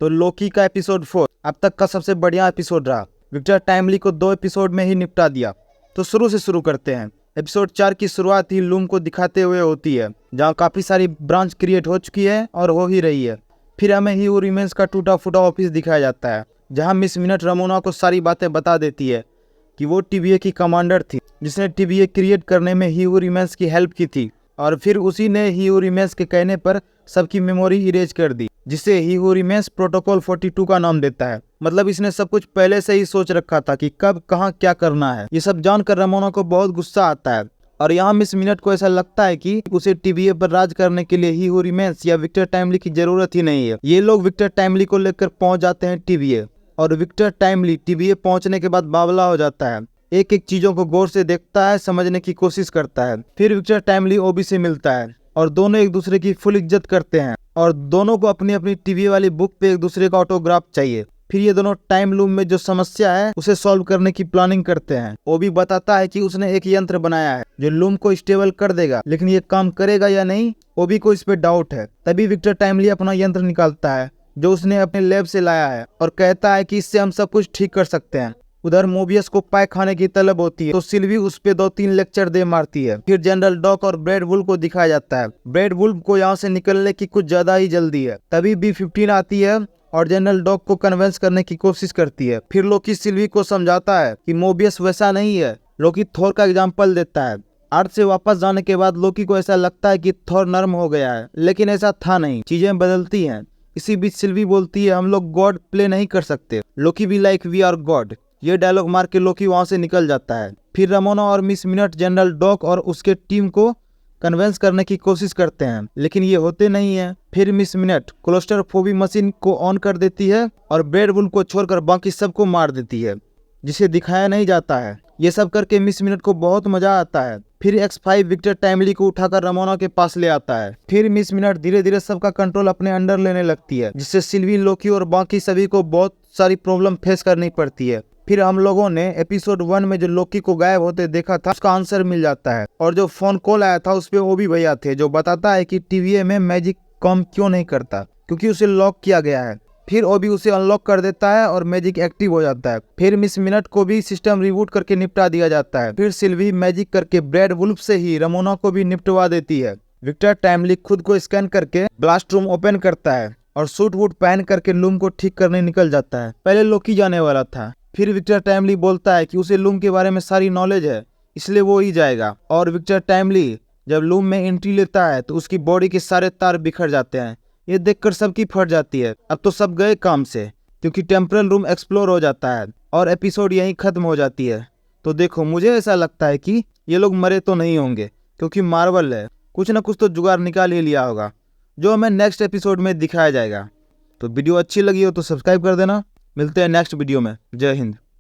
तो लोकी का एपिसोड 4 अब तक का सबसे बढ़िया एपिसोड रहा। विक्टर टाइमली को 2 एपिसोड में ही निपटा दिया। तो शुरू से शुरू करते हैं। एपिसोड 4 की शुरुआत ही लूम को दिखाते हुए होती है, जहाँ काफी सारी ब्रांच क्रिएट हो चुकी है और हो ही रही है। फिर हमें ही रिमेंस का टूटा फूटा ऑफिस दिखाया जाता है, जहाँ मिस मिनट रमोना को सारी बातें बता देती है कि वो टीवीए की कमांडर थी, जिसने टीवीए क्रिएट करने में ही रिमेंस की हेल्प की थी। और फिर उसी ने ही रिमेंस के कहने पर सबकी मेमोरी इरेज कर दी, जिसे ही रिमेंस प्रोटोकॉल 42 का नाम देता है। मतलब इसने सब कुछ पहले से ही सोच रखा था कि कब कहाँ क्या करना है। ये सब जानकर रमोना को बहुत गुस्सा आता है और यहाँ मिस मिनट को ऐसा लगता है कि उसे टीवीए पर राज करने के लिए ही रिमेंस या विक्टर टाइमली की जरूरत ही नहीं है। ये लोग विक्टर टाइमली को लेकर पहुंच जाते हैं टीवीए, और विक्टर टाइमली टीवीए पहुंचने के बाद बावला हो जाता है। एक एक चीजों को गौर से देखता है, समझने की कोशिश करता है। फिर विक्टर टाइमली ओबी से मिलता है और दोनों एक दूसरे की फुल इज्जत करते हैं और दोनों को अपनी अपनी टीवी वाली बुक पे एक दूसरे का ऑटोग्राफ चाहिए। फिर ये दोनों टाइम लूम में जो समस्या है उसे सॉल्व करने की प्लानिंग करते हैं। ओबी बताता है कि उसने एक यंत्र बनाया है जो लूम को स्टेबल कर देगा, लेकिन ये काम करेगा या नहीं, ओबी को इस पे डाउट है। तभी विक्टर टाइमली अपना यंत्र निकालता है जो उसने अपने लैब से लाया है और कहता है कि इससे हम सब कुछ ठीक कर सकते हैं। उधर मोबियस को पाए खाने की तलब होती है, तो सिल्वी उस पे 2-3 लेक्चर दे मारती है। फिर जनरल डॉक और ब्रैड वुल्फ को दिखाया जाता है। ब्रैड वुल्फ को यहाँ से निकलने की कुछ ज्यादा ही जल्दी है। तभी B-15 आती है और जनरल डॉक को कन्विंस करने की कोशिश करती है। फिर लोकी सिल्वी को समझाता है कि मोबियस वैसा नहीं है। लोकी थोर का एग्जाम्पल देता है। अर्थ से वापस जाने के बाद लोकी को ऐसा लगता है कि थोर नर्म हो गया है, लेकिन ऐसा था नहीं, चीजें बदलती हैं। इसी बीच सिल्वी बोलती है हम लोग गॉड प्ले नहीं कर सकते। लोकी भी लाइक वी आर गॉड। ये डायलॉग मार के लोकी वहां से निकल जाता है। फिर रमोना और मिस मिनट जनरल डॉक और उसके टीम को कन्विंस करने की कोशिश करते हैं, लेकिन ये होते नहीं है। फिर मिस मिनट क्लोस्ट्रोफोबी मशीन को ऑन कर देती है और ब्रैड वुल्फ को छोड़कर बाकी सबको मार देती है, जिसे दिखाया नहीं जाता है। ये सब करके मिस मिनट को बहुत मजा आता है। फिर X5 विक्टर टाइमली को उठाकर रमोना के पास ले आता है। फिर मिस मिनट धीरे धीरे सबका कंट्रोल अपने अंडर लेने लगती है, जिससे सिल्वी, लोकी और बाकी सभी को बहुत सारी प्रॉब्लम फेस करनी पड़ती है। फिर हम लोगों ने एपिसोड 1 में जो लोकी को गायब होते देखा था उसका आंसर मिल जाता है, और जो फोन कॉल आया था उसपे ओबी भैया थे, जो बताता है कि टीवीए में मैजिक काम क्यों नहीं करता, क्योंकि उसे लॉक किया गया है। फिर ओबी उसे अनलॉक कर देता है और मैजिक एक्टिव हो जाता है। फिर मिस मिनट को भी सिस्टम रिबूट करके निपटा दिया जाता है। फिर सिल्वी मैजिक करके ब्रैड वुल्फ से ही रमोना को भी निपटवा देती है। विक्टर टाइमली खुद को स्कैन करके ब्लास्ट रूम ओपन करता है और सूट वूट पहन करके लूम को ठीक करने निकल जाता है। पहले लोकी जाने वाला था। फिर विक्टर टाइमली बोलता है कि उसे लूम के बारे में सारी नॉलेज है, इसलिए वो ही जाएगा। और विक्टर टाइमली जब लूम में एंट्री लेता है तो उसकी बॉडी के सारे तार बिखर जाते हैं। ये देखकर सबकी फट जाती है। अब तो सब गए काम से, क्योंकि टेम्परल रूम एक्सप्लोर हो जाता है और एपिसोड यहीं खत्म हो जाती है। तो देखो, मुझे ऐसा लगता है कि ये लोग मरे तो नहीं होंगे, क्योंकि मार्वल है, कुछ ना कुछ तो जुगाड़ निकाल ही लिया होगा, जो हमें नेक्स्ट एपिसोड में दिखाया जाएगा। तो वीडियो अच्छी लगी हो तो सब्सक्राइब कर देना। मिलते हैं नेक्स्ट वीडियो में। जय हिंद।